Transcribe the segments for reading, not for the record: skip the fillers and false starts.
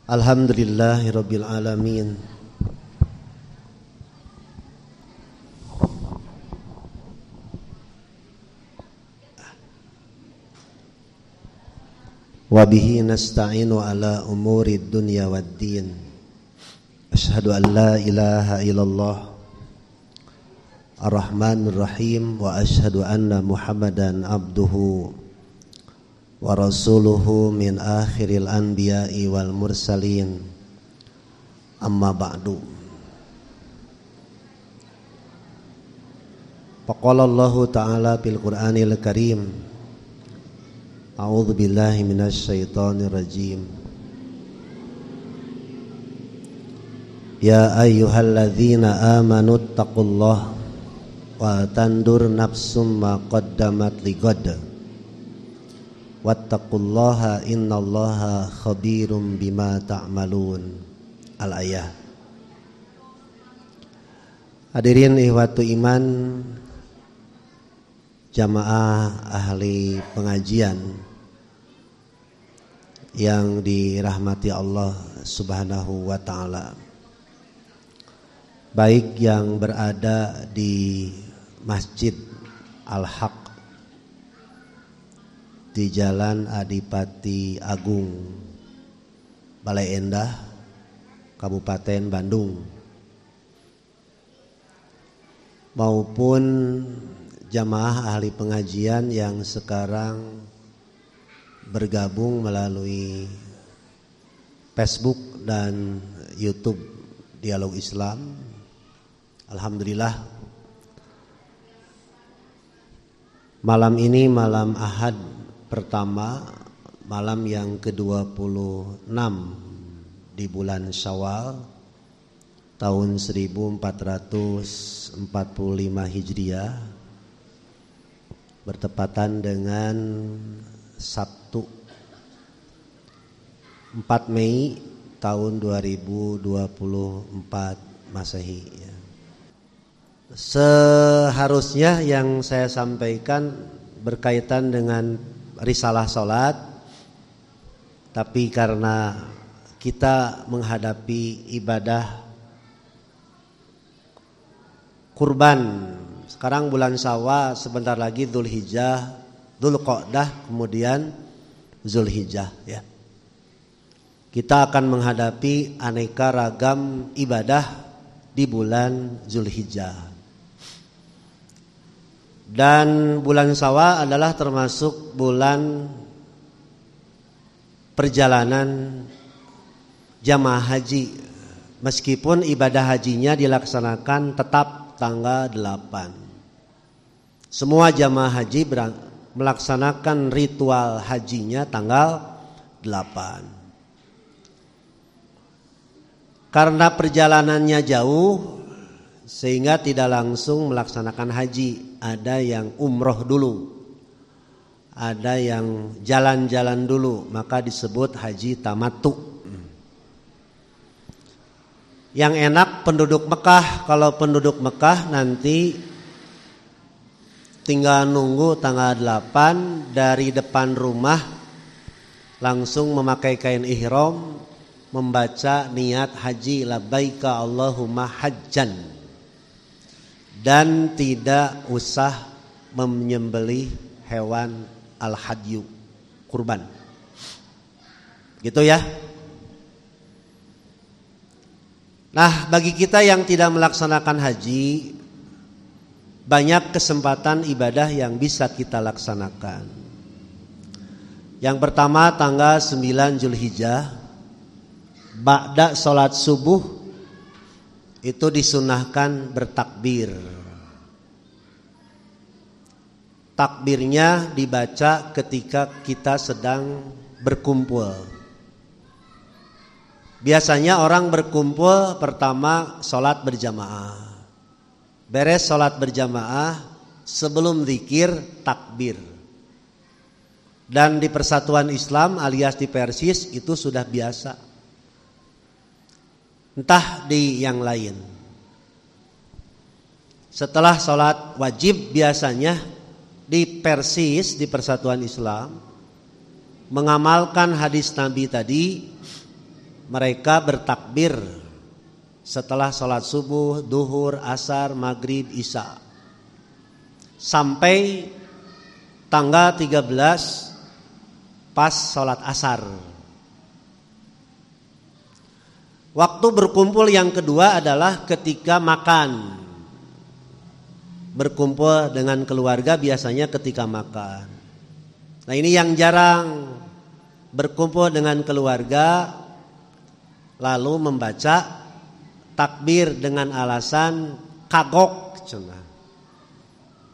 Alhamdulillahirabbil alamin. Wa bihi nasta'inu ala umurid dunya waddin. Asyhadu an la ilaha illallah Ar-Rahmanir Rahim wa asyhadu anna Muhammadan abduhu wa rasuluhu min akhiril anbiya'i wal mursalin. Amma ba'du. Faqala Allahu ta'ala fil Qur'anil Karim, a'udzu billahi minasy syaithanir rajim. Ya ayyuhalladzina amanu taqullaha wa tandur nafsum ma qaddamat lighad wattaqullaha innallaha khabirum bima ta'malun. Al-ayah. Hadirin ihwatu iman, jamaah ahli pengajian yang dirahmati Allah Subhanahu wa ta'ala, baik yang berada di Masjid Al-Haq di Jalan Adipati Agung, Balai Endah, Kabupaten Bandung, maupun jamaah ahli pengajian yang sekarang bergabung melalui Facebook dan YouTube Dialog Islam. Alhamdulillah, malam ini malam Ahad pertama, malam yang ke-26 di bulan Syawal tahun 1445 Hijriah, bertepatan dengan Sabtu 4 Mei tahun 2024 Masehi. Seharusnya yang saya sampaikan berkaitan dengan risalah salat, tapi karena kita menghadapi ibadah kurban, sekarang bulan Syawal, sebentar lagi Dzulhijjah, Dzulqa'dah, kemudian Zulhijjah ya. Kita akan menghadapi aneka ragam ibadah di bulan Zulhijjah. Dan bulan Syawal adalah termasuk bulan perjalanan jamaah haji, meskipun ibadah hajinya dilaksanakan tetap tanggal 8. Semua jamaah haji melaksanakan ritual hajinya tanggal 8. Karena perjalanannya jauh, sehingga tidak langsung melaksanakan haji. Ada yang umroh dulu, ada yang jalan-jalan dulu, maka disebut haji tamattu. Yang enak penduduk Mekah, kalau penduduk Mekah nanti tinggal nunggu tanggal 8 dari depan rumah, langsung memakai kain ihram, membaca niat haji labbaika Allahumma hajjan, dan tidak usah menyembelih hewan al-hadyu, kurban. Gitu ya. Nah, bagi kita yang tidak melaksanakan haji, banyak kesempatan ibadah yang bisa kita laksanakan. Yang pertama, tanggal 9 Zulhijjah, ba'da sholat subuh itu disunahkan bertakbir. Takbirnya dibaca ketika kita sedang berkumpul. Biasanya orang berkumpul pertama sholat berjamaah. Beres sholat berjamaah, sebelum zikir takbir. Dan di persatuan Islam alias di Persis itu sudah biasa. Entah di yang lain. Setelah sholat wajib biasanya di Persis, di persatuan Islam, mengamalkan hadis Nabi tadi, mereka bertakbir setelah sholat subuh, duhur, asar, maghrib, isya sampai tanggal 13 pas sholat asar. Waktu berkumpul yang kedua adalah ketika makan. Berkumpul dengan keluarga biasanya ketika makan. Nah ini yang jarang, berkumpul dengan keluarga lalu membaca takbir dengan alasan kagok.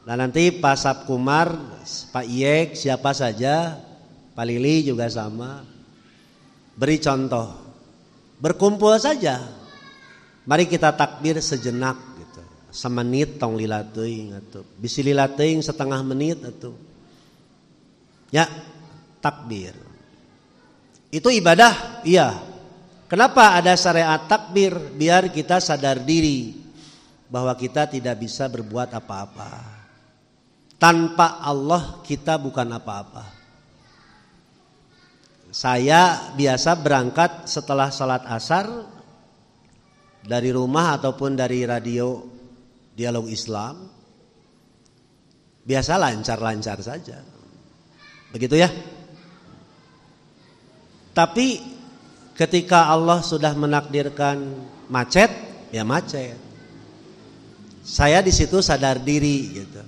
Nah nanti Pak Sapkumar, Pak Iyek, siapa saja, Pak Lili juga sama, beri contoh. Berkumpul saja, mari kita takbir sejenak. Semenit tong lila teuing atuh. Bisi lila teuing setengah menit atuh. Ya, takbir. Itu ibadah? Iya. Kenapa ada syariat takbir? Biar kita sadar diri bahwa kita tidak bisa berbuat apa-apa. Tanpa Allah kita bukan apa-apa. Saya biasa berangkat setelah salat asar dari rumah ataupun dari radio Dialog Islam, biasa lancar-lancar saja, begitu ya. Tapi ketika Allah sudah menakdirkan macet, ya macet. Saya di situ sadar diri gitu.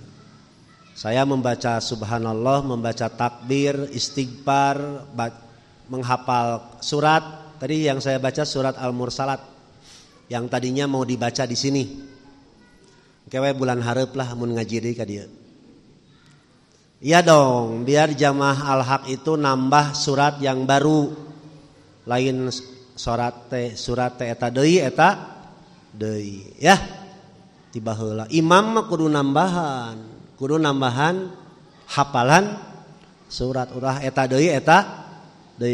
Saya membaca subhanallah, membaca takbir, istighfar, menghafal surat. Tadi yang saya baca surat Al-Mursalat yang tadinya mau dibaca di sini. Kewe bulan hareup lah mun ngaji deui ka dieu. Iya dong, biar jamaah Al-Haq itu nambah surat yang baru. Lain surat teh eta deui ya. Tiba heula. Imam mah kudu nambahan hafalan surat urah eta deui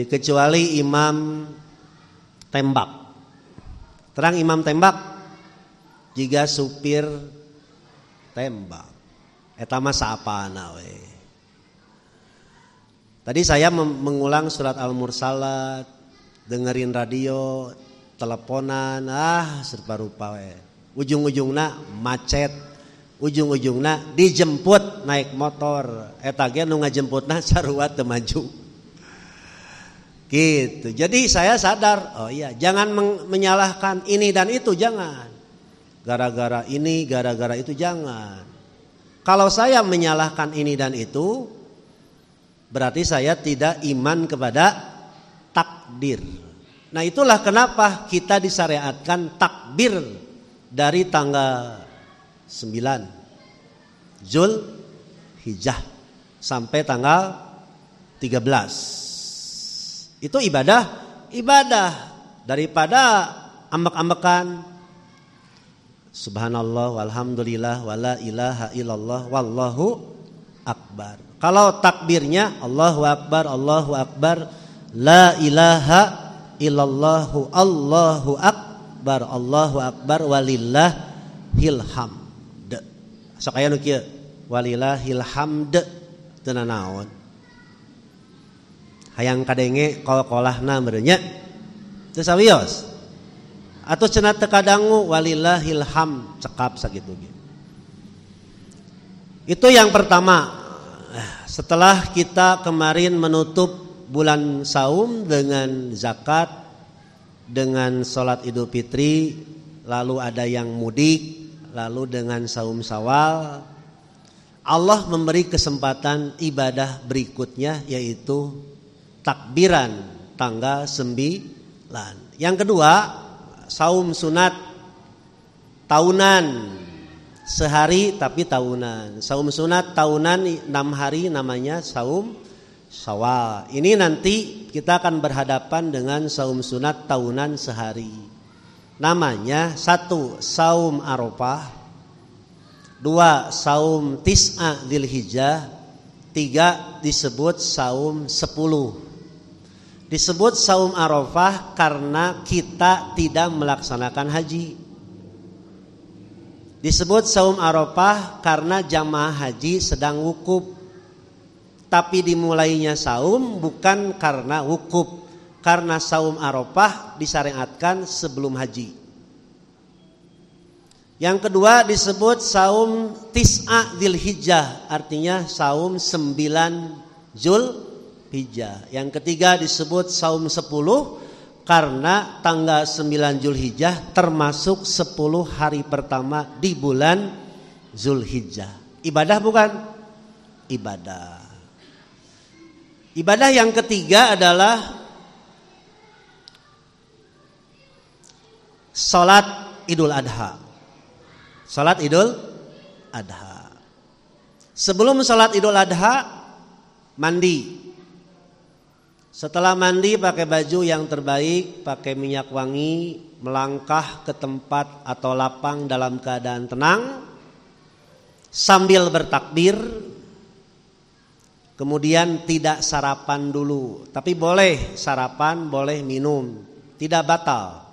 kecuali imam tembak. Terang imam tembak jika supir tembak eta mah saapana we. Tadi saya mengulang surat Al-Mursalat, dengerin radio, teleponan, serba rupa we. Ujung-ujungna macet, ujung-ujungna dijemput naik motor, eta ge nu ngajemputna sarua teu maju. Gitu. Jadi saya sadar, oh iya, jangan menyalahkan ini dan itu, jangan. Gara-gara ini, gara-gara itu, jangan. Kalau saya menyalahkan ini dan itu, berarti saya tidak iman kepada takdir. Nah itulah kenapa kita disyariatkan takbir dari tanggal 9 Zulhijjah sampai tanggal 13. Itu ibadah daripada ambek-ambekan subhanallah walhamdulillah wala ilaha illallah wallahu akbar. Kalau takbirnya Allahu akbar la ilaha illallahu Allahu akbar walillahil hamd. Sok aya nu kieu walillahil hamd teu naon. Hayang kadenge qol-qolahna meureun nya. Teu sawios. Atau cenah teu kadangu walillahil hamd cekap sakitu ge. Itu yang pertama. Setelah kita kemarin menutup bulan saum dengan zakat, dengan sholat Idul Fitri, lalu ada yang mudik, lalu dengan saum Syawal, Allah memberi kesempatan ibadah berikutnya yaitu takbiran tanggal 9. Yang kedua, saum sunat tahunan. Sehari tapi tahunan. Saum sunat tahunan 6 hari namanya saum Syawal. Ini nanti kita akan berhadapan dengan saum sunat tahunan sehari. Namanya 1 saum Arafah, 2 saum Tis'a Dzulhijjah, 3 disebut saum 10. Disebut saum Arafah karena kita tidak melaksanakan haji. Disebut saum Arafah karena jamaah haji sedang wukuf. Tapi dimulainya saum bukan karena wukuf, karena saum Arafah disyariatkan sebelum haji. Yang kedua disebut saum Tis'a Dzulhijjah, artinya saum 9 Dzulhijjah. Yang ketiga disebut saum 10 karena tanggal 9 Dzulhijjah termasuk 10 hari pertama di bulan Dzulhijjah. Ibadah bukan? Ibadah. Ibadah yang ketiga adalah salat Idul Adha. Salat Idul Adha. Sebelum salat Idul Adha mandi. Setelah mandi pakai baju yang terbaik, pakai minyak wangi, melangkah ke tempat atau lapang dalam keadaan tenang sambil bertakbir. Kemudian tidak sarapan dulu, tapi boleh sarapan, boleh minum, tidak batal.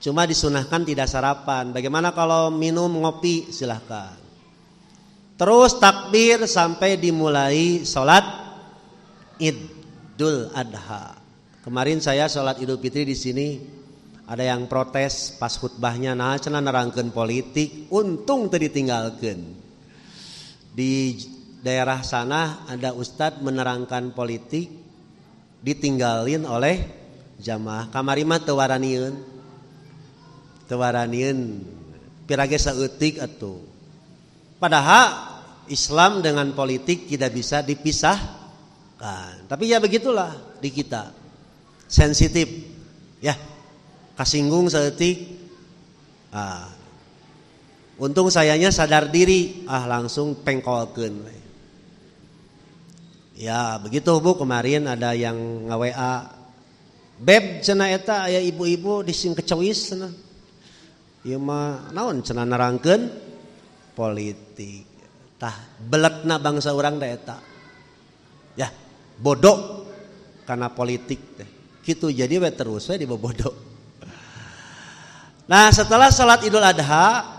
Cuma disunahkan tidak sarapan. Bagaimana kalau minum ngopi? Silahkan. Terus takbir sampai dimulai sholat Idul Adha. Kemarin saya sholat Idul Fitri di sini, ada yang protes pas khutbahnya, nah cenah nerangkeun politik, untung teu ditinggalkeun. Di daerah sana ada ustadz menerangkan politik, ditinggalin oleh jamaah. Kamari mah teu waraniun pirage saeutik atuh. Padahal Islam dengan politik tidak bisa dipisahkan. Tapi ya begitulah di kita. Sensitif. Ya. Kasinggung saeutik. Untung sayanya sadar diri, langsung pengkolkeun. Ya, begitu Bu, kemarin ada yang nge-WA. Beb cenah eta aya ibu-ibu dising kecewis cenah. Ieu mah naon cenah nerangkeun politik. Tah beletna bangsa urang da eta. Ya, bodoh karena politik teh. Kitu jadi we terus we dibobodo. Nah, setelah salat Idul Adha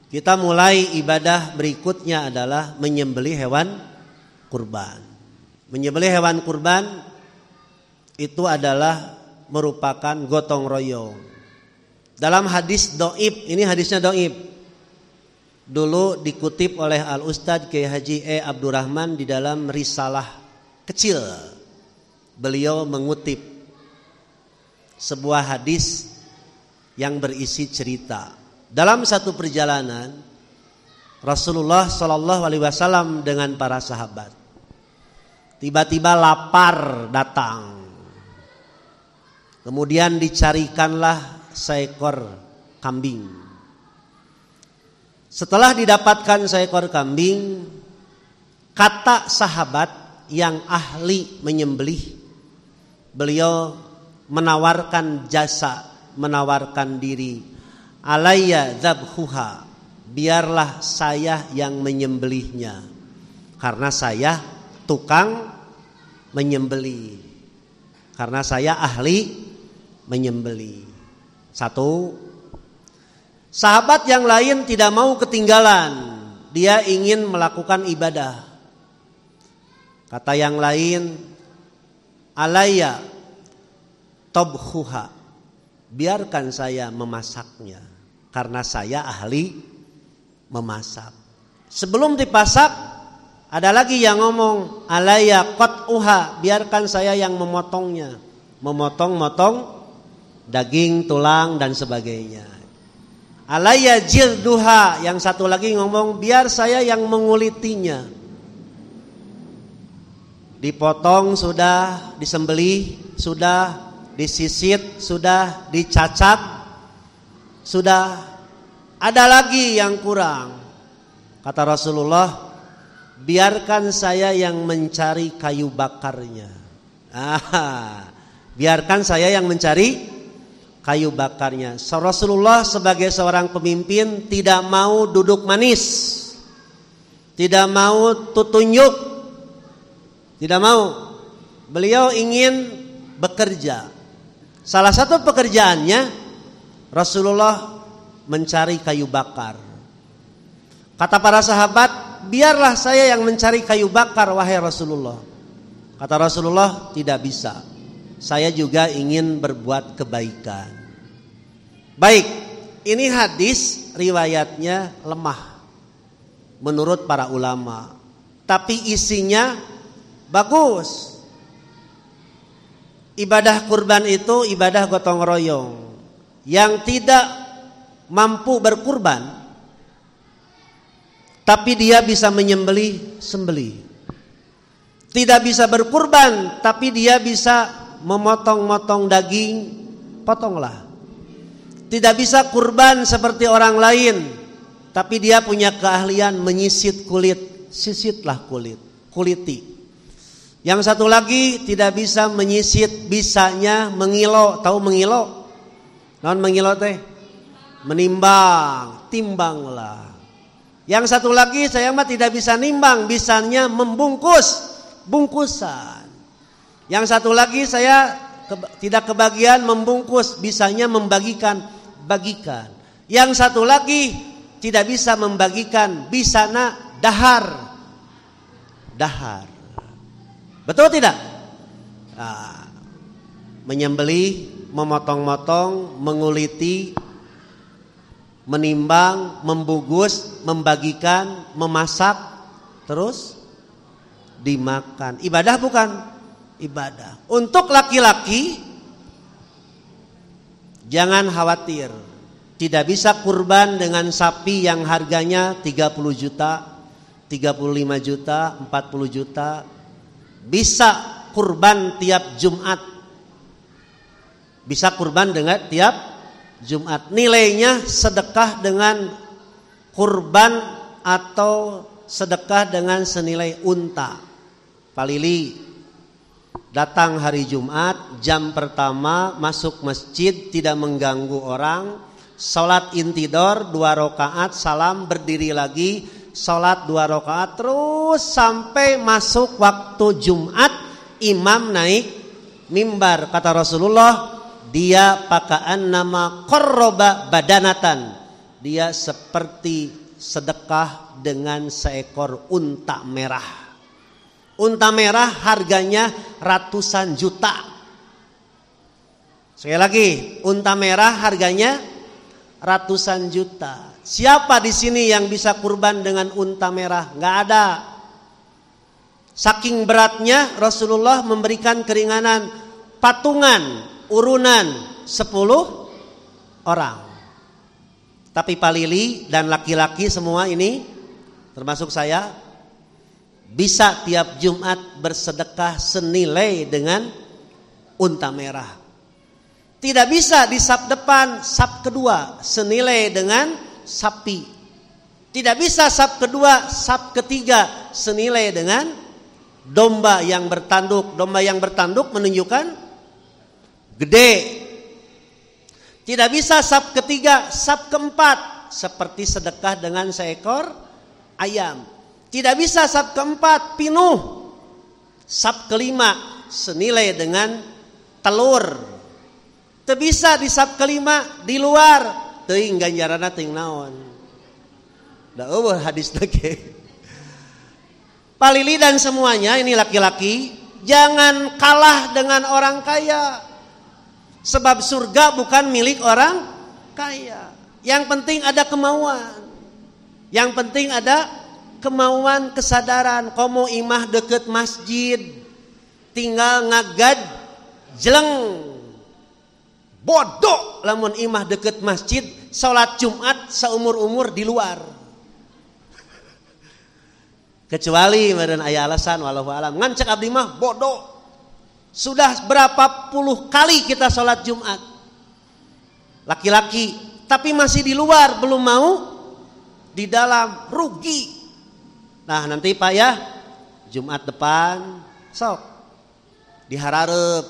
kita mulai ibadah berikutnya adalah menyembelih hewan kurban. Menyembelih hewan kurban itu adalah merupakan gotong royong. Dalam hadis dhaif, ini hadisnya dhaif. Dulu dikutip oleh Al-Ustadz Kiai Haji Abdurrahman di dalam risalah kecil. Beliau mengutip sebuah hadis yang berisi cerita. Dalam satu perjalanan Rasulullah SAW dengan para sahabat, tiba-tiba lapar datang. Kemudian dicarikanlah seekor kambing. Setelah didapatkan seekor kambing, kata sahabat yang ahli menyembelih, beliau menawarkan jasa, menawarkan diri. Alayya dzabhuha, biarlah saya yang menyembelihnya, karena saya tukang menyembelih, karena saya ahli menyembelih. Satu, sahabat yang lain tidak mau ketinggalan, dia ingin melakukan ibadah. Kata yang lain, alayya tabkhuha, biarkan saya memasaknya, karena saya ahli memasak. Sebelum dipasak, ada lagi yang ngomong, alayya qat'uha, biarkan saya yang memotongnya, memotong-motong daging, tulang dan sebagainya. Alayya jilduha, yang satu lagi ngomong, biar saya yang mengulitinya. Dipotong sudah, disembelih sudah, disisit sudah, dicacat sudah, ada lagi yang kurang. Kata Rasulullah, biarkan saya yang mencari kayu bakarnya. Biarkan saya yang mencari kayu bakarnya. Rasulullah sebagai seorang pemimpin tidak mau duduk manis, tidak mau tutunjuk, tidak mau. Beliau ingin bekerja. Salah satu pekerjaannya Rasulullah mencari kayu bakar. Kata para sahabat, biarlah saya yang mencari kayu bakar wahai Rasulullah. Kata Rasulullah, tidak bisa. saya juga ingin berbuat kebaikan. Baik, ini hadis riwayatnya lemah menurut para ulama, tapi isinya bagus. Ibadah kurban itu ibadah gotong royong. Yang tidak mampu berkurban, tapi dia bisa menyembelih sembelih. Tidak bisa berkurban, tapi dia bisa memotong-motong daging, potonglah. Tidak bisa kurban seperti orang lain, tapi dia punya keahlian menyisit kulit, sisitlah kulit, kuliti. Yang satu lagi tidak bisa menyisit, bisanya mengilo. Tahu mengilo? Non mengilo teh? Menimbang, timbanglah. Yang satu lagi saya mah tidak bisa nimbang, bisanya membungkus, bungkusan. Yang satu lagi saya tidak kebagian membungkus, bisanya membagikan, bagikan. Yang satu lagi tidak bisa membagikan, bisana dahar, dahar. Betul tidak? Nah, menyembelih, memotong-motong, menguliti, menimbang, membungkus, membagikan, memasak, terus dimakan. Ibadah bukan? Ibadah. Untuk laki-laki jangan khawatir. Tidak bisa kurban dengan sapi yang harganya 30 juta, 35 juta, 40 juta. Bisa kurban tiap Jumat. Bisa kurban dengan tiap Jumat. Nilainya sedekah dengan kurban atau sedekah dengan senilai unta. Palili datang hari Jumat, jam pertama masuk masjid, tidak mengganggu orang, salat intidor 2 rakaat, salam, berdiri lagi, salat 2 rakaat, terus sampai masuk waktu Jumat, imam naik mimbar. Kata Rasulullah, dia pakaan nama qarraba badanatan, dia seperti sedekah dengan seekor unta merah. Unta merah harganya ratusan juta. Sekali lagi, unta merah harganya ratusan juta. Siapa di sini yang bisa kurban dengan unta merah? Enggak ada. Saking beratnya Rasulullah memberikan keringanan, patungan, urunan 10 orang. Tapi palili dan laki-laki semua ini termasuk saya bisa tiap Jumat bersedekah senilai dengan unta merah. Tidak bisa di saf depan, saf kedua senilai dengan sapi. Tidak bisa saf kedua, saf ketiga senilai dengan domba yang bertanduk. Domba yang bertanduk menunjukkan gede. Tidak bisa saf ketiga, saf keempat seperti sedekah dengan seekor ayam. Tidak bisa saf keempat pinuh. Saf kelima senilai dengan telur. Tidak bisa di saf kelima di luar. Teuing ganjarana teuing naon. Da eueuh hadis lagi. Palili dan semuanya ini laki-laki, jangan kalah dengan orang kaya. Sebab surga bukan milik orang kaya. Yang penting ada kemauan. Yang penting ada kemauan, kesadaran. Komo imah deket masjid, tinggal ngagad jeleng. Bodoh lamun imah deket masjid, salat Jumat seumur-umur di luar. Kecuali meureun aya alasan, wallahu alam. Ngan cek abdi mah bodoh. Sudah berapa puluh kali kita salat Jumat. Laki-laki, tapi masih di luar, belum mau di dalam, rugi. Nah, nanti Pak ya, Jumat depan sok dihararep.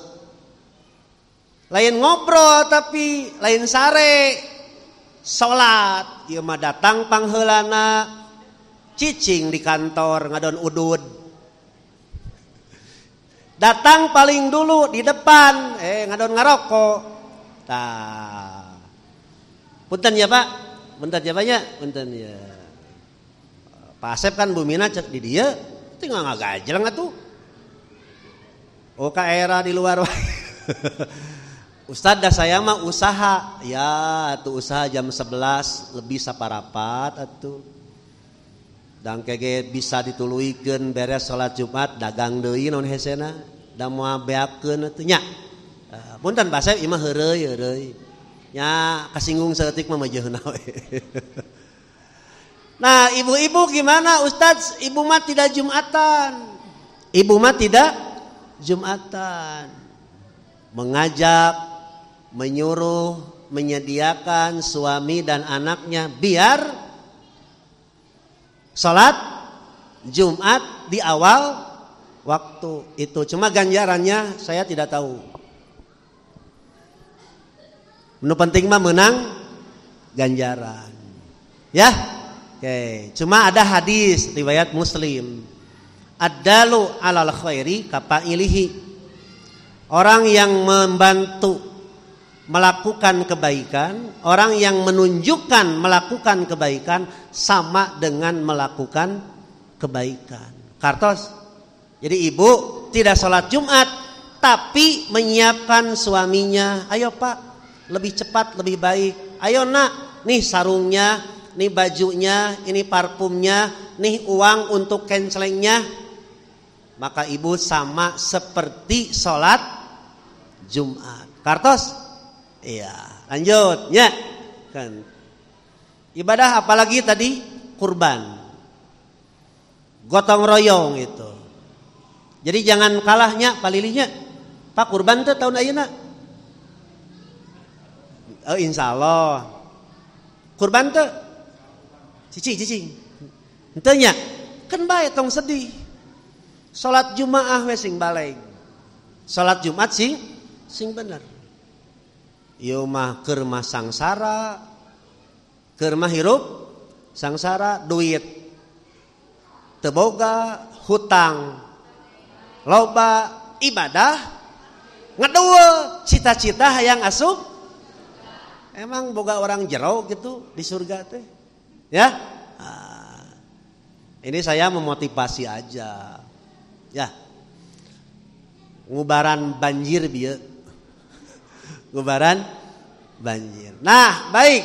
Lain ngobrol tapi lain sare salat, ieu mah datang pangheulana cicing di kantor ngadon udud. Datang paling dulu di depan ngadon ngarokok. Tah. Punten ya Pak. Punten ya Pak ya. Punten ya. Pak Asep kan bumina cek di dia tinggal ngagajleng atuh. Oh ka era di luar wae. Ustadz dah saya mah usaha. Ya tuh usaha jam 11 lebih saparapat atuh. Dan kege bisa dituluikeun beres salat Jumat dagang deui naon hesena. Da moal beakeun atuh nya. Punten Pak Sep imah heureuy. Nya kasinggung saeutik mah meujeunna we. Nah, ibu-ibu gimana Ustadz? Ibu mah tidak Jumatan. Ibu mah tidak Jumatan. Mengajak, menyuruh, menyediakan suami dan anaknya biar sholat Jumat di awal waktu itu. Cuma ganjarannya saya tidak tahu. Nu penting mah menang ganjaran. Ya, oke. Cuma ada hadis riwayat Muslim. Ad-dalu 'alal khairi kafailihi. Orang yang membantu melakukan kebaikan, orang yang menunjukkan melakukan kebaikan sama dengan melakukan kebaikan. Kartos. Jadi ibu tidak sholat Jumat tapi menyiapkan suaminya. Ayo Pak, lebih cepat lebih baik. Ayo Nak, nih sarungnya, nih bajunya, ini parfumnya, nih uang untuk cancelingnya. Maka ibu sama seperti sholat Jumat. Kartos? Iya, lanjut ya. Kan. Ibadah apalagi tadi? Kurban. Gotong royong itu. Jadi jangan kalahnya palilinya. Pak kurban teh tahun ayeuna. Oh insyaallah. Kurban teh cicing. Henteu nya. Kan bae tong sedih. Salat Jumaah we sing baleng. Salat Jumat sing bener. Ieu mah keur mah sangsara, keur mah hirup sangsara, duit teu boga, hutang loba, ibadah ngedeueul, cita-cita hayang asup. Emang boga orang jero gitu di surga teh. Ya? Nah, ini saya memotivasi aja. Ya. Ngubaran banjir bieu. Ngubaran banjir. Nah, baik.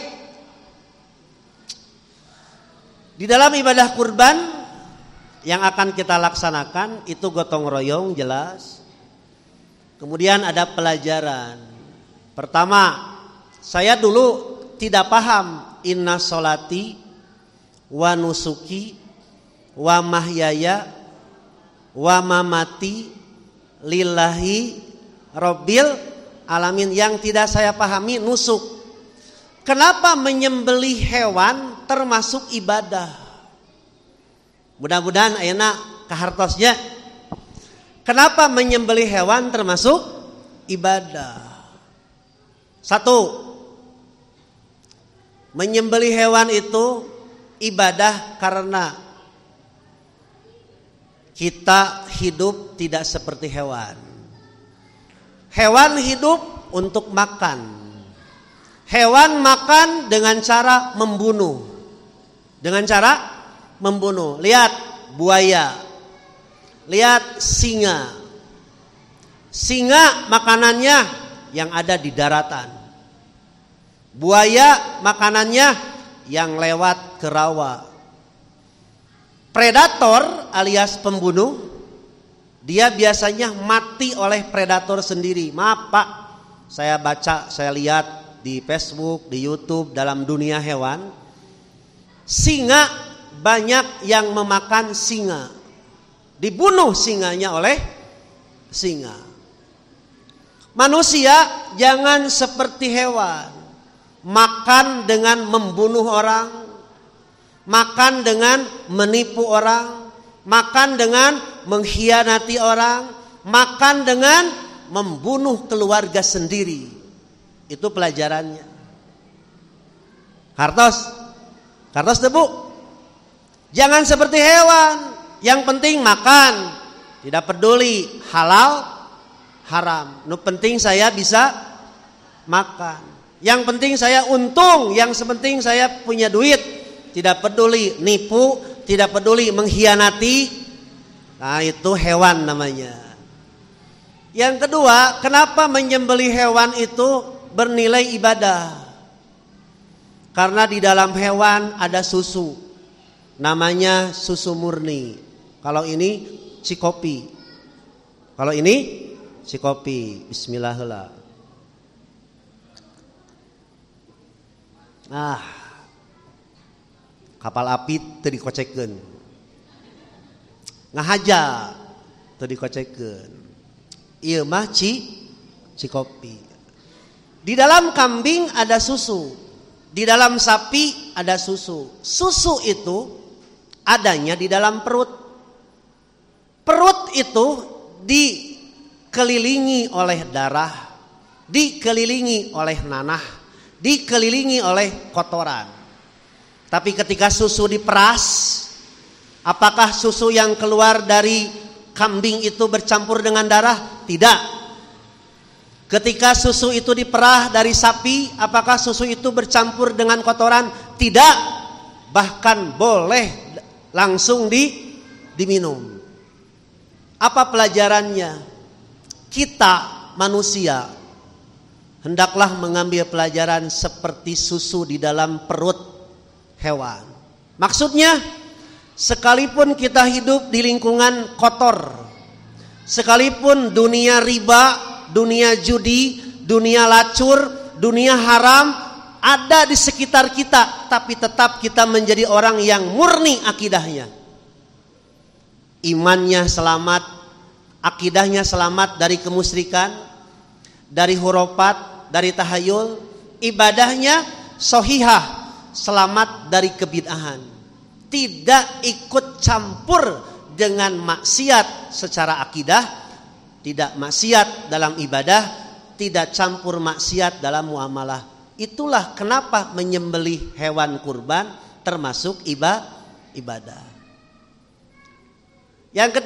Di dalam ibadah kurban yang akan kita laksanakan itu gotong royong jelas. Kemudian ada pelajaran. Pertama, saya dulu tidak paham inna sholati wa nusuki wa mahyaya wa mamati lillahi rabbil alamin. Yang tidak saya pahami nusuk. Kenapa menyembelih hewan termasuk ibadah? Mudah-mudahan ayeuna kahartosnya. Kenapa menyembelih hewan termasuk ibadah? Satu, menyembelih hewan itu ibadah karena kita hidup tidak seperti hewan. Hewan hidup untuk makan. Hewan makan dengan cara membunuh. Dengan cara membunuh. Lihat buaya. Lihat singa. Singa makanannya yang ada di daratan. Buaya makanannya yang lewat ke rawa. Predator alias pembunuh, dia biasanya mati oleh predator sendiri. Maaf Pak, saya baca, saya lihat di Facebook, di YouTube dalam dunia hewan, singa banyak yang memakan singa. Dibunuh singanya oleh singa. Manusia jangan seperti hewan, makan dengan membunuh orang, makan dengan menipu orang, makan dengan mengkhianati orang, makan dengan membunuh keluarga sendiri. Itu pelajarannya. Kartos debu. Jangan seperti hewan, yang penting makan, tidak peduli halal haram. Nu penting saya bisa makan. Yang penting saya untung, yang sepenting saya punya duit. Tidak peduli nipu, tidak peduli mengkhianati. Nah, itu hewan namanya. Yang kedua, kenapa menyembelih hewan itu bernilai ibadah? Karena di dalam hewan ada susu, namanya susu murni. Kalau ini cikopi. Kalau ini cikopi. Bismillahirrahmanirrahim. Kapal api teu dikocekeun. Ngahaja teu dikocekeun. Ieu mah cikopi. Di dalam kambing ada susu. Di dalam sapi ada susu. Susu itu adanya di dalam perut. Perut itu dikelilingi oleh darah, dikelilingi oleh nanah, dikelilingi oleh kotoran. Tapi ketika susu diperas, apakah susu yang keluar dari kambing itu bercampur dengan darah? Tidak. Ketika susu itu diperah dari sapi, apakah susu itu bercampur dengan kotoran? Tidak. Bahkan boleh langsung diminum. Apa pelajarannya? Kita manusia hendaklah mengambil pelajaran seperti susu di dalam perut hewan. Maksudnya, sekalipun kita hidup di lingkungan kotor, sekalipun dunia riba, dunia judi, dunia lacur, dunia haram ada di sekitar kita, tapi tetap kita menjadi orang yang murni akidahnya. Imannya selamat, akidahnya selamat dari kemusyrikan, dari hurufat, dari tahayul, ibadahnya sahihah, selamat dari kebid'ahan. Tidak ikut campur dengan maksiat secara akidah, tidak maksiat dalam ibadah, tidak campur maksiat dalam muamalah. Itulah kenapa menyembelih hewan kurban termasuk ibadah. Yang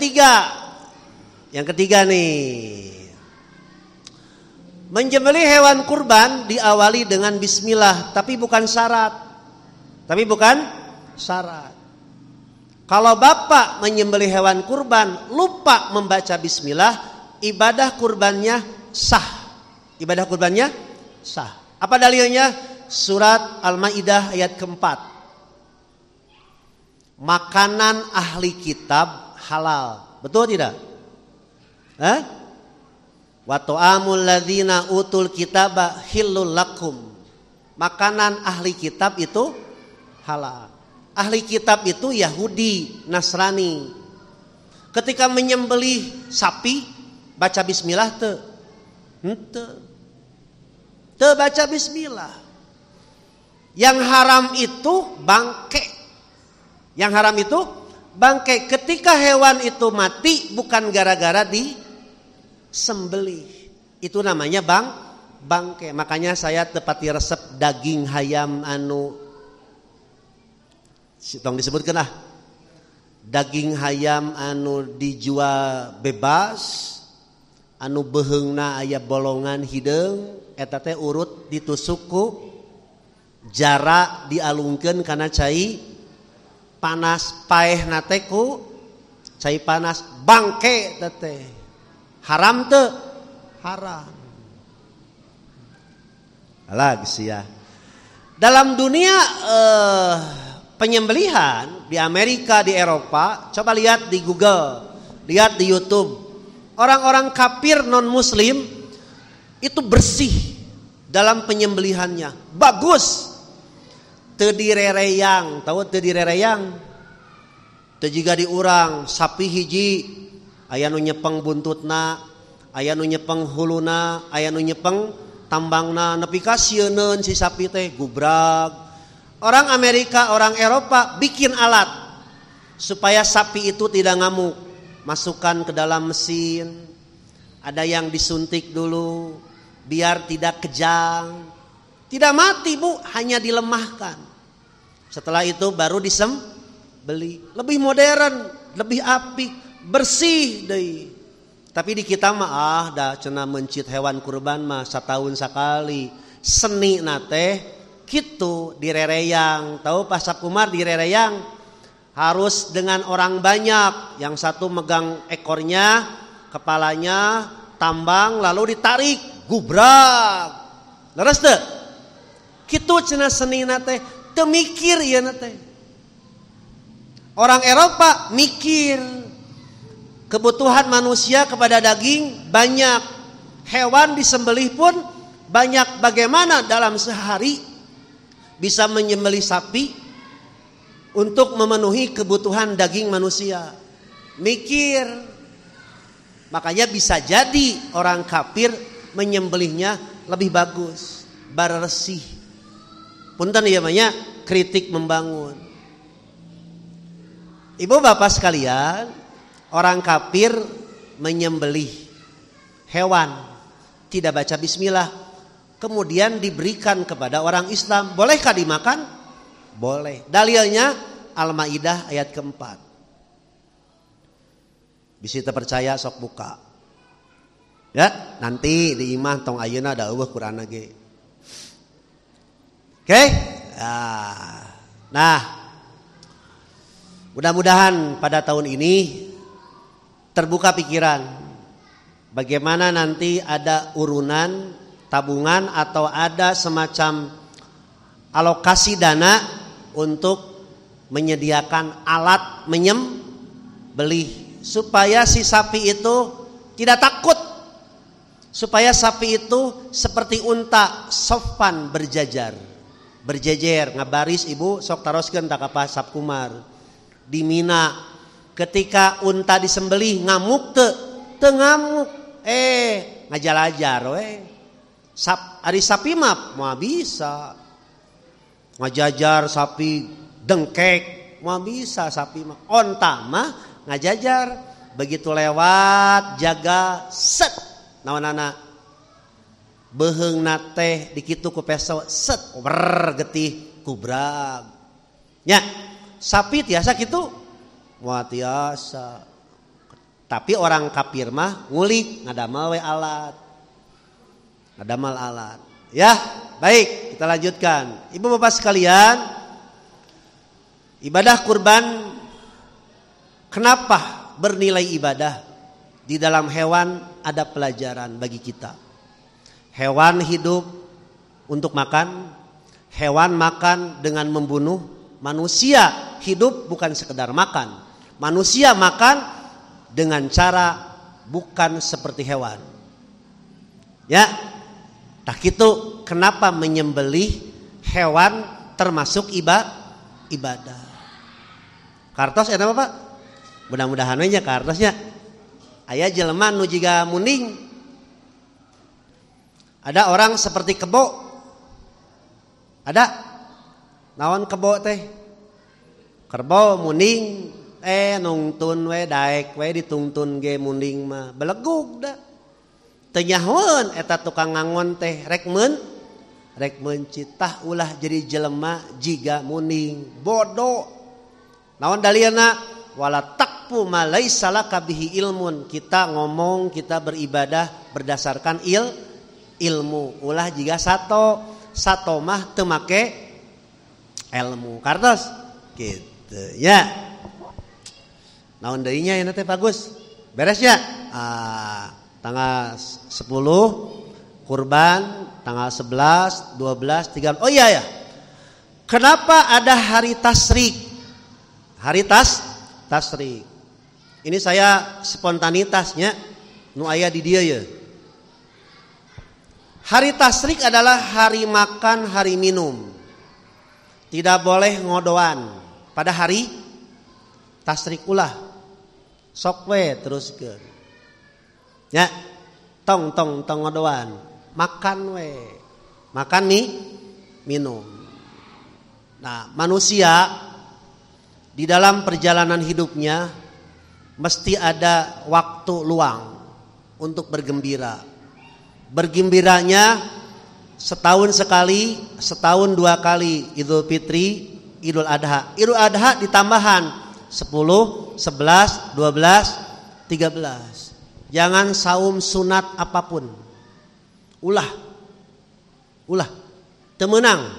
ketiga nih. Menyembelih hewan kurban diawali dengan bismillah, tapi bukan syarat. Kalau bapak menyembelih hewan kurban lupa membaca bismillah, ibadah kurbannya sah. Apa dalilnya? Surat Al-Maidah ayat keempat. Makanan ahli kitab halal. Betul tidak? Wa ta'amul ladzina utul kitaba hillul lakum. Makanan ahli kitab itu halal. Ahli kitab itu Yahudi, Nasrani. Ketika menyembelih sapi, baca bismillah teu baca bismillah. Yang haram itu bangke. Ketika hewan itu mati bukan gara-gara disembelih, itu namanya bangke. Makanya saya tepati resep daging hayam anu tong disebutkeun daging hayam anu dijual bebas, anu beheungna aya bolongan hideung, eta teh urut ditusuk ku jara dialungkeun kana cai panas, paehna teh ku cai panas, bangke teh. Haram teu? Haram. Lagi sia. Dalam dunia penyembelihan di Amerika, di Eropa, coba lihat di Google, lihat di YouTube. Orang-orang kafir non-muslim itu bersih dalam penyembelihannya. Bagus. Teu direreyang, tahu teu direreyang? Teu jiga diurang, sapi hiji aya nu nyepeng buntutna, aya nu nyepeng huluna, aya nu nyepeng tambangna, nepi ka sieunneun si sapi teh gubrag. Orang Amerika, orang Eropa bikin alat supaya sapi itu tidak ngamuk. Masukkan ke dalam mesin, ada yang disuntik dulu biar tidak kejang, tidak mati bu, hanya dilemahkan. Setelah itu baru disembelih, lebih modern, lebih apik, bersih deh. Tapi di kita mah dah cenah mencit hewan kurban mah satahun sekali, seni nate gitu direreyang. Tahu pas sakumar direreyang harus dengan orang banyak, yang satu megang ekornya, kepalanya, tambang lalu ditarik, gubrak. Leres teu? Kitu cenah senina teh, teu mikir ieu teh. Orang Eropa mikir kebutuhan manusia kepada daging banyak. Hewan disembelih pun banyak. Bagaimana dalam sehari bisa menyembelih sapi untuk memenuhi kebutuhan daging manusia? Mikir. Makanya bisa jadi orang kafir menyembelihnya lebih bagus, bersih. Punten ieu mah nya kritik membangun. Ibu bapak sekalian, orang kafir menyembelih hewan tidak baca bismillah, kemudian diberikan kepada orang Islam. Bolehkah dimakan? Boleh. Dalilnya Al-Maidah ayat keempat. Bisa terpercaya sok buka. Ya, nanti di imah tong ayeuna da eueuh Qur'an ge. Oke? Nah, mudah-mudahan pada tahun ini terbuka pikiran. Bagaimana nanti ada urunan tabungan atau ada semacam alokasi dana untuk menyediakan alat menyembelih supaya si sapi itu tidak takut, supaya sapi itu seperti unta sofan berjejer ngabaris. Ibu sok taroskeun tak apa Sabkumar di Mina ketika unta disembelih ngamuk teu ngamuk ngajalajar we. Ari sapi mah moal bisa ngajajar, sapi dengkek moal bisa, sapi mah. Onta mah ngajajar, begitu lewat jaga set naonana beheungna teh dikitu ku peso set getih kubrag nya. Sapi tiasa kitu moal tiasa. Tapi orang kafir mah ngulik ngadamal we alat. Ngadamal alat. Ya, baik, kita lanjutkan. Ibu bapak sekalian, ibadah kurban kenapa bernilai ibadah? Di dalam hewan ada pelajaran bagi kita. Hewan hidup untuk makan, hewan makan dengan membunuh, manusia hidup bukan sekedar makan. Manusia makan dengan cara bukan seperti hewan. Ya, tak itu kenapa menyembelih hewan termasuk ibadah. Kartos eta Pak? Mudah-mudahan we nya kartosnya. Aya jelema nu jiga munding. Ada orang seperti kebo. Ada naon kebo teh? Kerbau munding nungtun we daek we ditungtun ge munding mah belegug da. Teu nyahoeun eta tukang ngangon teh rek mencitah ulah jadi jelema jiga munding bodoh. Naon dalilna? Wala taqfu ma laisa laka bihi ilmun. Kita ngomong, kita beribadah berdasarkan ilmu. Ulah jiga sato mah teu make ilmu. Kartos gitu ya. Naon deui nya teh bagus. Beres ya? Tanggal 10 kurban, tanggal 11, 12, 13. Oh iya ya. Kenapa ada hari tasyrik? Hari tasyrik. Ini saya spontanitasnya nu aya di dieu ya. Hari tasyrik adalah hari makan, hari minum. Tidak boleh ngodoan pada hari tasyrik ulah. Sok we teruskeun. Ya, tong ngodoan. Makan we. Makan minum. Nah, manusia di dalam perjalanan hidupnya mesti ada waktu luang untuk bergembira. Bergembiranya setahun sekali, setahun 2 kali. Idul Fitri, Idul Adha. Idul Adha ditambahan 10, 11, 12, 13. Jangan saum sunat apapun. Ulah. Temenang.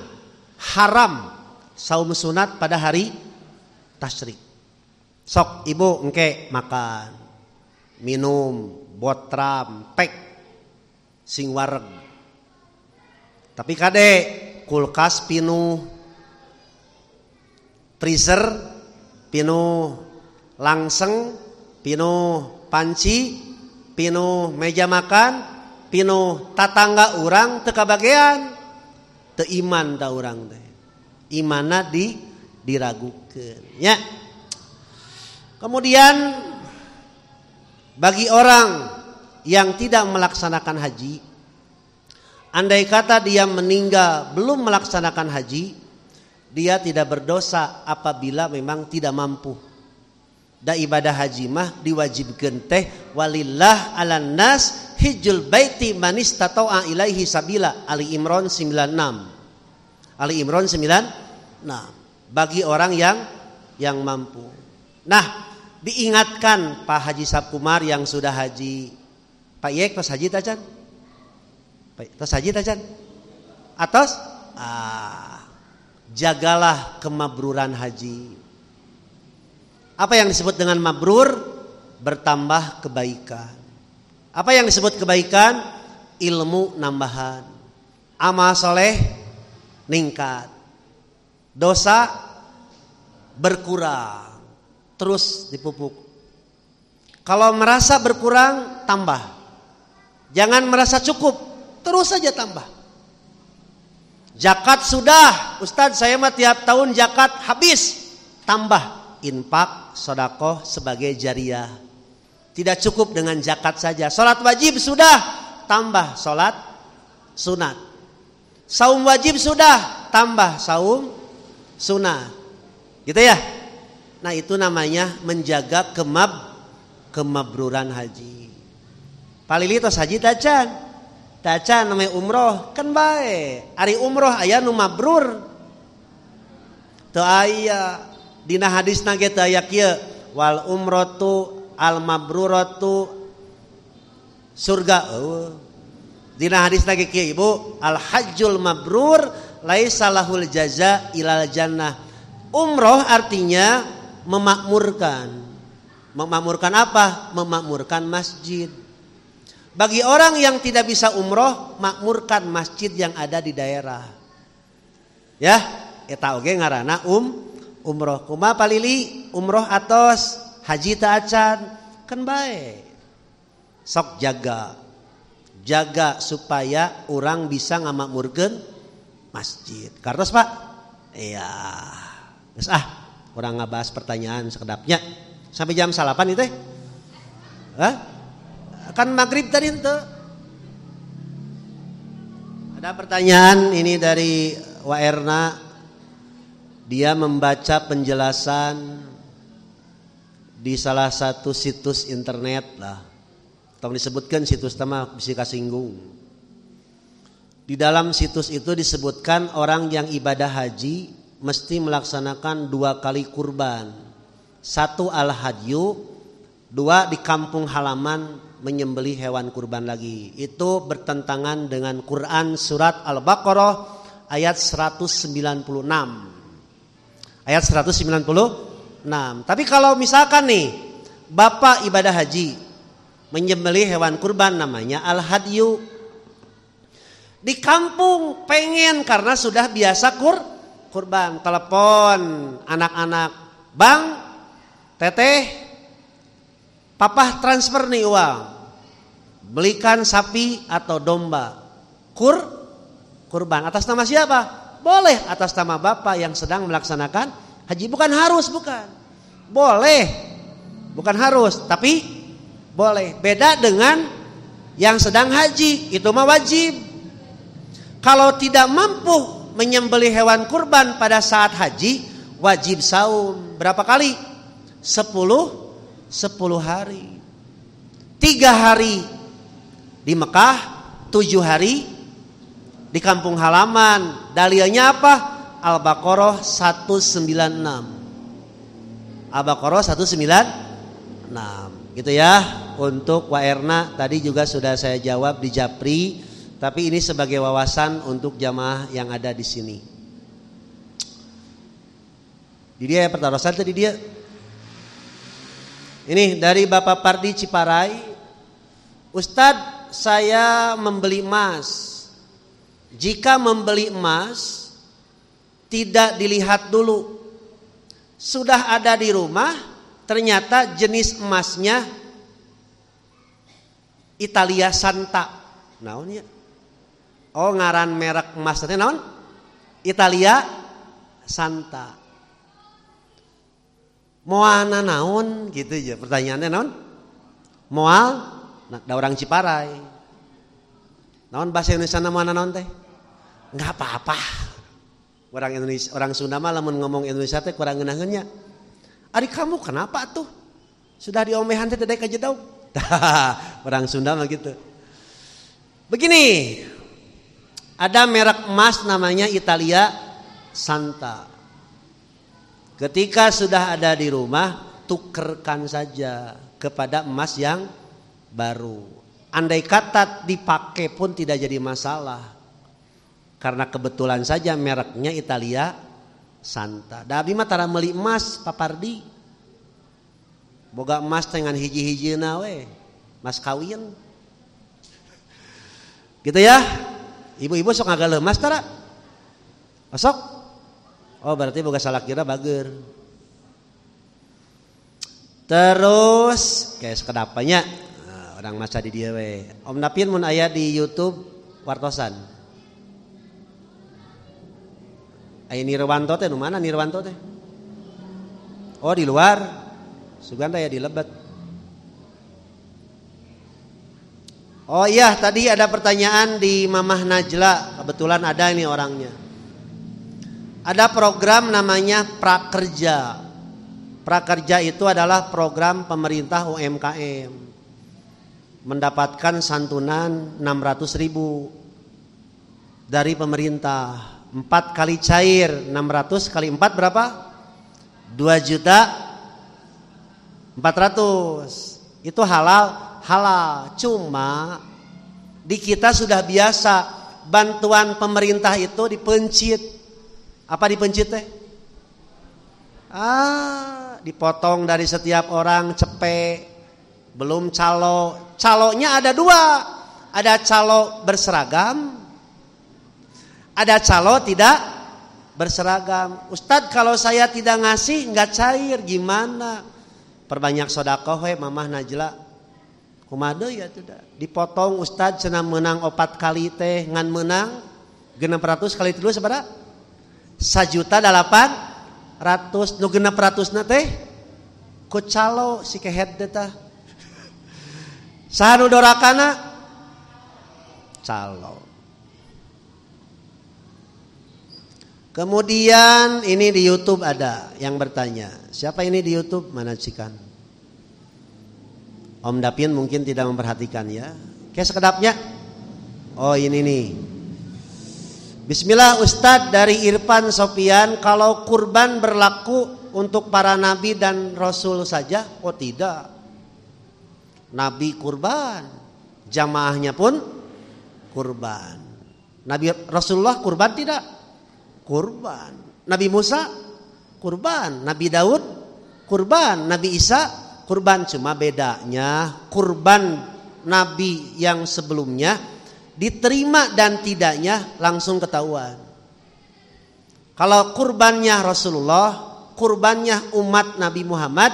Haram saum sunat pada hari tasyrik. Sok ibu engke makan. minum, botram, pek, sing wareg. Tapi kade kulkas pinuh, freezer pinuh, langseng pinuh, panci pinuh, meja makan pinuh, tatangga urang teu kabagean, teu iman ta urang teh. Imana diragukeun nya. Kemudian bagi orang yang tidak melaksanakan haji, andai kata dia meninggal belum melaksanakan haji, dia tidak berdosa apabila memang tidak mampu. Da ibadah haji mah diwajibkeun teh walillah 'alan nas hijjul baiti man istata'a ilaihi sabila. Ali Imran 96. Ali Imran 96. Bagi orang yang mampu. Nah, diingatkan Pak Haji Sabkumar yang sudah haji. Pak Yek tos haji tacan? Tos haji tacan? Atos? Jagalah kemabruran haji. Apa yang disebut dengan mabrur? Bertambah kebaikan. Apa yang disebut kebaikan? Ilmu nambahan. Amal soleh ningkat. Dosa berkurang. Terus dipupuk. Kalau merasa berkurang, tambah. Jangan merasa cukup, terus saja tambah. Zakat sudah, Ustadz saya mah tiap tahun zakat habis, tambah. Infak, sedekah sebagai jariah. Tidak cukup dengan zakat saja. Salat wajib sudah, tambah salat sunat. Saum wajib sudah, tambah saum sunat. Gitu ya. Nah itu namanya menjaga kemabruran haji. Palili tos haji tacan namanya umroh kan bae. Ari umroh aya nu mabrur. Teu aya dina hadisna ge teu aya kieu wal umratu al mabruratu surga. Dina hadisna ge kieu Ibu, al hajjul mabrur laisa lahul jaza ilal jannah. Umroh artinya memakmurkan. Memakmurkan apa? Memakmurkan masjid. Bagi orang yang tidak bisa umroh, makmurkan masjid yang ada di daerah. Ya, eta oge ngaranna umroh. Kumaha palili umroh atos, haji teu acan, kan bae. Sok jaga supaya orang bisa ngamakmurkeun masjid. Kartos Pak? Iya. Geus orang ngabahas pertanyaan sekedapnya sampai jam 8 itu kan maghrib tadi itu. Ada pertanyaan ini dari Waerna. Dia membaca penjelasan di salah satu situs internet lah. Tong disebutkan situs tema bisa kasinggung. Di dalam situs itu disebutkan orang yang ibadah haji mesti melaksanakan 2 kali kurban. 1 al-hadyu, 2 di kampung halaman menyembelih hewan kurban lagi. Itu bertentangan dengan Quran surat Al-Baqarah ayat 196. Ayat 196. Tapi kalau misalkan nih Bapak ibadah haji menyembelih hewan kurban namanya al-hadyu. Di kampung pengen karena sudah biasa kurban, telepon anak-anak, "Bang, teteh, papa transfer nih uang. Belikan sapi atau domba. Kurban atas nama siapa? Boleh atas nama bapak yang sedang melaksanakan haji. Bukan harus, bukan. Boleh. Bukan harus, tapi boleh. Beda dengan yang sedang haji, itu mah wajib. Kalau tidak mampu menyembelih hewan kurban pada saat haji, wajib saum. Berapa kali? 10 hari. 3 hari di Mekah, 7 hari di kampung halaman. Dalilnya apa? Al-Baqarah 196. Al-Baqarah 196. Gitu ya. Untuk Waerna tadi juga sudah saya jawab di Japri. Tapi ini sebagai wawasan untuk jamaah yang ada di sini. Di dia pertaruhan tadi dia. Ini dari Bapak Pardi Ciparai. Ustadz, saya membeli emas. Jika membeli emas tidak dilihat dulu, sudah ada di rumah, ternyata jenis emasnya Italia Santa. Naon ya? Oh, ngaran merek emas teh naon? Italia Santa. Moana naon gitu aja pertanyaannya naon? Moal da orang Ciparai. Naon bahasa Indonesia moana naon teh? Enggak apa-apa. Orang Indonesia, orang Sunda mah lamun ngomong Indonesia teh kurang ngeunaheunnya. Ari kamu kenapa tuh? Sudah diomehan teh teh kajedau. Orang Sunda mah gitu. Begini. Ada merek emas namanya Italia Santa. Ketika sudah ada di rumah, tukerkan saja kepada emas yang baru. Andai kata dipakai pun tidak jadi masalah. Karena kebetulan saja mereknya Italia Santa. Da abdi mah tara meuli emas papardi. Boga emas dengan hiji-hijina we. Mas kawin. Gitu ya. Ibu-ibu sok ngagalemas tara? Sok? Oh berarti boga salah kira bager. Terus kayak sekedapanya orang maca di dia we. Om Napin mun aya di YouTube wartosan. Aya Nirwanto teh nu mana Nirwanto teh? Oh di luar. Suganda ya di Lebet. Oh iya, tadi ada pertanyaan di Mamah Najla, kebetulan ada ini orangnya. Ada program namanya Prakerja. Prakerja itu adalah program pemerintah UMKM. Mendapatkan santunan 600.000 dari pemerintah. 4 kali cair, 600 kali 4 berapa? 2.400.000. Itu halal. Cuma di kita sudah biasa bantuan pemerintah itu dipencit. Apa dipencit teh? Dipotong dari setiap orang cepek. Belum calo. Calonya ada 2. Ada calo berseragam, ada calo tidak berseragam. Ustadz, kalau saya tidak ngasih nggak cair gimana? Perbanyak sedekah we Mamah Najla. Kumaha ya tuh dipotong Ustadz cenah menang 4 kali teh ngan menang 600 kali 3 sabaraha? 1.800.000 nu 600 na teh ku calo si kehead teh. Saha nu dorakana? Calo. Kemudian ini di YouTube ada yang bertanya. Siapa ini di YouTube? Mana cikan? Om Dapin mungkin tidak memperhatikan ya. Kayak sekedapnya. Oh ini nih. Bismillah Ustadz dari Irfan Sofian. Kalau kurban berlaku untuk para nabi dan rasul saja? Oh tidak. Nabi kurban. Jamaahnya pun kurban. Nabi Rasulullah kurban tidak? Kurban. Nabi Musa kurban. Nabi Daud kurban. Nabi Isa kurban, cuma bedanya kurban Nabi yang sebelumnya diterima dan tidaknya langsung ketahuan. Kalau kurbannya Rasulullah, kurbannya umat Nabi Muhammad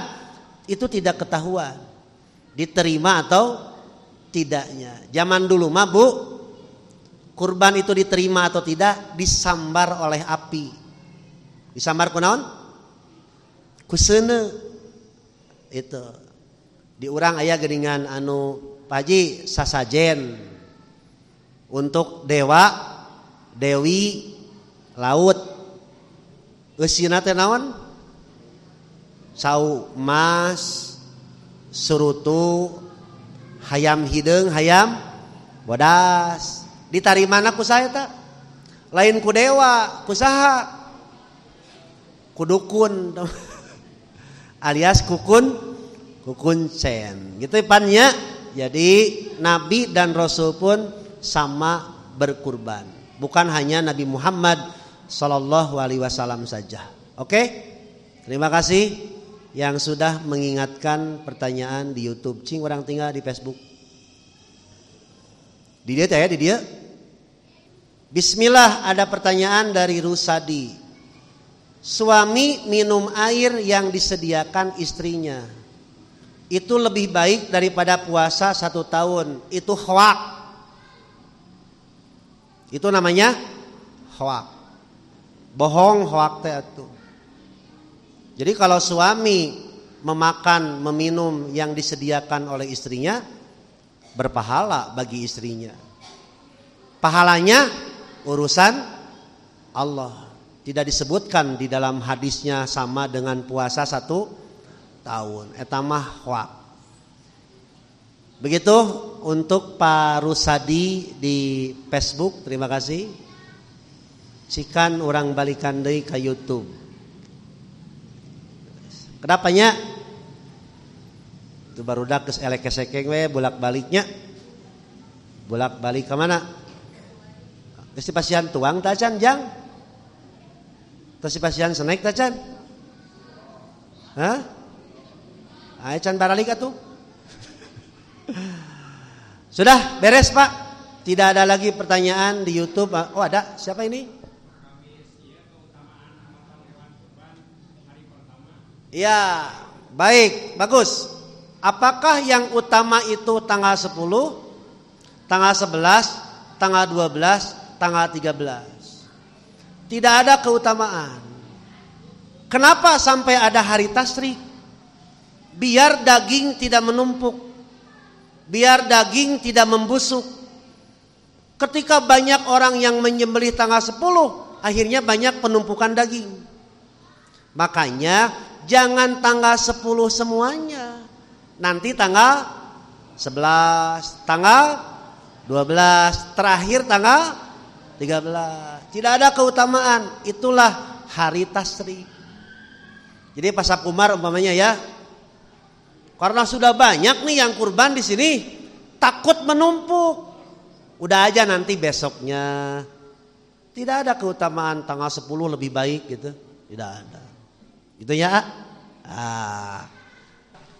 itu tidak ketahuan diterima atau tidaknya. Zaman dulu mah Bu, kurban itu diterima atau tidak disambar oleh api. Disambar kunaon? Ku seuneu. Itu di urang aya geuningan anu Paji sasajen untuk dewa dewi laut eusina teh naon? Sau emas, surutu, hayam hideung, hayam bodas. Ditarimana ku saha eta? Lain ku dewa, ku saha? Ku dukun. Alias kukun sen gitu pannya. Jadi Nabi dan Rasul pun sama berkurban, bukan hanya Nabi Muhammad SAW saja. Oke, terima kasih. yang sudah mengingatkan pertanyaan di YouTube. Cing orang tinggal di Facebook. Di dia ya, di dia. Bismillah, ada pertanyaan dari Rusadi. Suami minum air yang disediakan istrinya, itu lebih baik daripada puasa 1 tahun. Itu hoak. Itu namanya hoak. Bohong, hoak teh atuh. Jadi kalau suami memakan, meminum yang disediakan oleh istrinya, berpahala bagi istrinya. Pahalanya urusan Allah. Tidak disebutkan di dalam hadisnya sama dengan puasa 1 tahun. Eta mah hoak. Begitu untuk Pak Rusadi di Facebook. Terima kasih. Sikan orang balikan deui ka YouTube. Kenapanya? Itu barudak geus elek kesekeng we bolak-baliknya. Bolak-balik ke mana? Geus pasien tuang tacan jang? Terus pasien snack tacan? Hah? Ayo can baralik atuh. Sudah beres Pak. Tidak ada lagi pertanyaan di YouTube. Oh ada, siapa ini? Ya, baik, bagus. Apakah yang utama itu tanggal 10, tanggal 11, tanggal 12, tanggal 13? Tidak ada keutamaan. Kenapa sampai ada hari tasyrik? Biar daging tidak menumpuk, biar daging tidak membusuk. Ketika banyak orang yang menyembelih tanggal 10, akhirnya banyak penumpukan daging. Makanya jangan tanggal 10 semuanya. Nanti tanggal 11, tanggal 12, terakhir tanggal 13. Tidak ada keutamaan. Itulah hari tasyrik. Jadi pas Umar umpamanya ya, karena sudah banyak nih yang kurban di sini, takut menumpuk. Udah aja nanti besoknya. Tidak ada keutamaan tanggal 10 lebih baik gitu. Tidak ada. Gitu ya.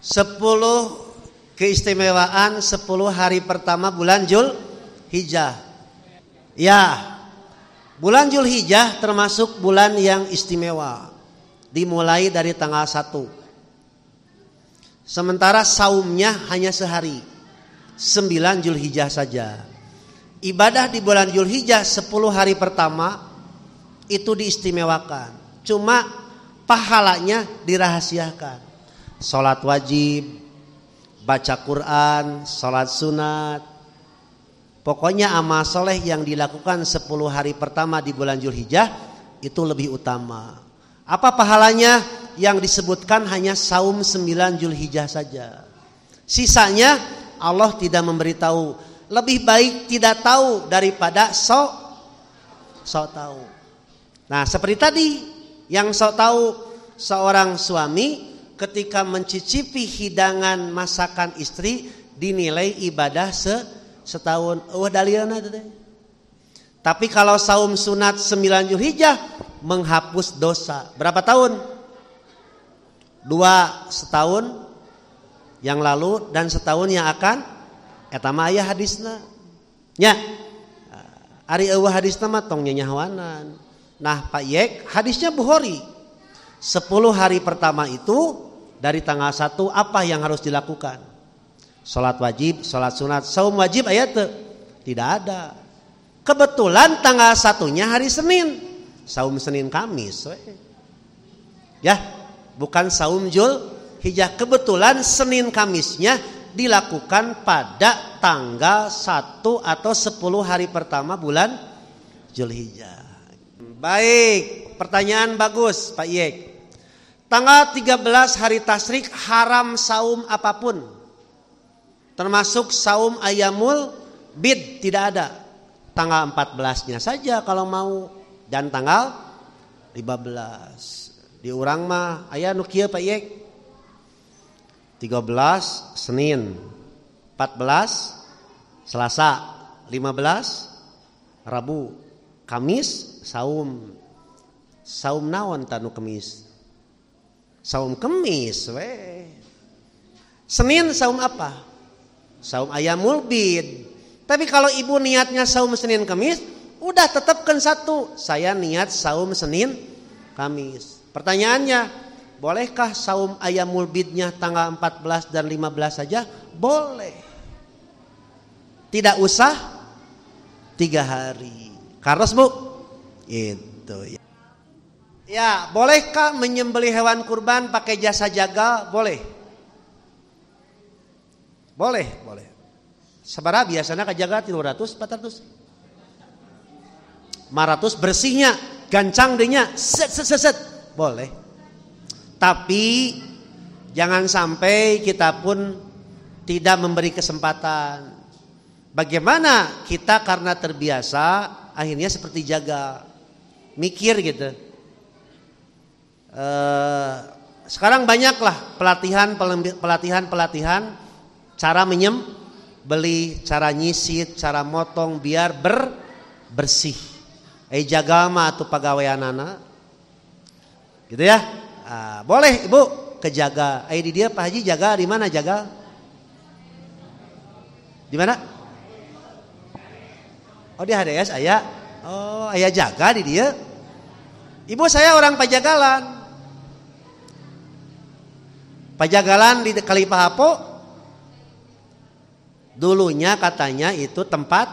10 keistimewaan 10 hari pertama bulan Zulhijjah. Ya. Bulan Zulhijjah termasuk bulan yang istimewa. Dimulai dari tanggal 1. Sementara saumnya hanya sehari. 9 Zulhijjah saja. Ibadah di bulan Zulhijjah 10 hari pertama itu diistimewakan. Cuma pahalanya dirahasiakan. Salat wajib, baca Quran, salat sunat. Pokoknya amal soleh yang dilakukan 10 hari pertama di bulan Zulhijjah itu lebih utama. Apa pahalanya? Yang disebutkan hanya saum 9 Zulhijjah saja. Sisanya Allah tidak memberitahu. Lebih baik tidak tahu daripada sok tahu. Nah seperti tadi, yang sok tahu, seorang suami ketika mencicipi hidangan masakan istri dinilai ibadah setahun. Dalilna teh. Tapi kalau saum sunat 9 Zulhijjah menghapus dosa. Berapa tahun? 2 setahun yang lalu dan setahun yang akan. Eta mah aya hadisna. Nya. Ari eueuh hadisna mah tong nyanyahoanan. Nah, Pak Yek, hadisnya Bukhari. 10 hari pertama itu dari tanggal 1 apa yang harus dilakukan? Salat wajib, salat sunat, saum wajib aya teu? Tidak ada. Kebetulan tanggal 1-nya hari Senin. Saum Senin Kamis we. Ya, bukan saum Zulhijjah. Kebetulan Senin Kamisnya dilakukan pada tanggal 1 atau 10 hari pertama bulan Zulhijjah. Baik, pertanyaan bagus Pak Yek. Tanggal 13 hari tasyrik haram saum apapun. Termasuk saum Ayyamul Bid tidak ada. Tanggal 14-nya saja kalau mau dan tanggal 15. Di urang mah aya nu kieu Pak Yek. 13 Senin, 14 Selasa, 15 Rabu, Kamis saum. Saum naon tanu Kamis? Saum Kemis we. Senin saum apa? Saum Ayyamul Bid. Tapi kalau ibu niatnya saum Senin Kamis, udah tetapkan satu. Saya niat saum Senin Kamis. Pertanyaannya, bolehkah saum Ayyamul Bidnya tanggal 14 dan 15 saja? Boleh. Tidak usah 3 hari. Karos bu? Itu ya. Ya, bolehkah menyembelih hewan kurban pakai jasa jagal? Boleh. Boleh. Sabaraha biasanya kajaga 300, 400. 500 bersihnya, gancang dehnya, set. Boleh. Tapi jangan sampai kita pun tidak memberi kesempatan. Bagaimana kita karena terbiasa akhirnya seperti jaga. Mikir gitu. Sekarang banyaklah pelatihan cara beli, cara nyisit, cara motong biar bersih. Jaga mah atuh pagaweanana. Gitu ya. Boleh Ibu kejaga. Di dia Pak Haji jaga di mana jaga? Di mana? Oh di HDS aya. Oh, aya jaga di dia. Ibu saya orang Pajagalan. Pajagalan di Kali Pahapo. Dulunya katanya itu tempat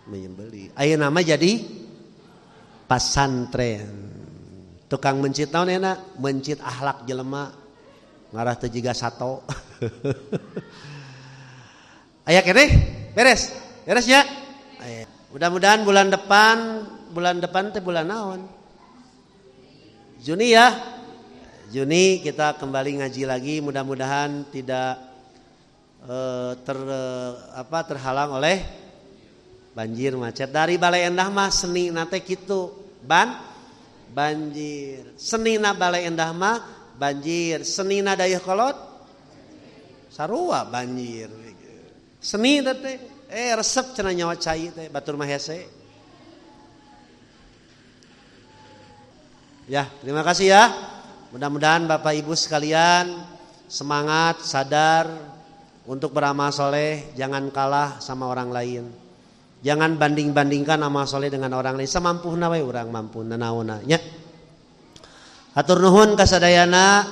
menyembelih. Ayeuna nama jadi pasantren. Tukang mencit naon enak? Mencit akhlak jelema. Ngarah teu jiga sato. Aya keneh? Beres? Beresnya? Mudah-mudahan bulan depan teh bulan naon? Juni ya. Juni kita kembali ngaji lagi, mudah-mudahan tidak terhalang oleh banjir macet. Dari Balai Endah mah seni nate kitu, banjir. Senina Balai Endah mah banjir, senina Dayeuh Kolot sarua banjir. Seni teh resep cenah nyawa cai teh batur mah hese. Ya, terima kasih ya. Mudah-mudahan Bapak Ibu sekalian semangat, sadar untuk beramal soleh, jangan kalah sama orang lain. Jangan banding-bandingkan amal soleh dengan orang lain. Samampuna we urang mampu nanaona nya. Hatur nuhun kasadayana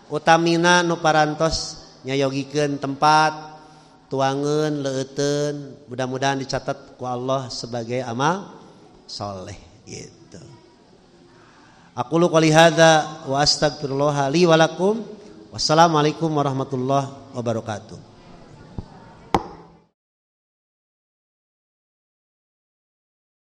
utamina nu parantos nyayogikeun tempat, tuangeun, leuteun, mudah-mudahan dicatat ku Allah sebagai amal soleh gitu. Aqulu qouli hadza wa astaghfirullah li wa lakum. Wassalamualaikum warahmatullahi wabarakatuh.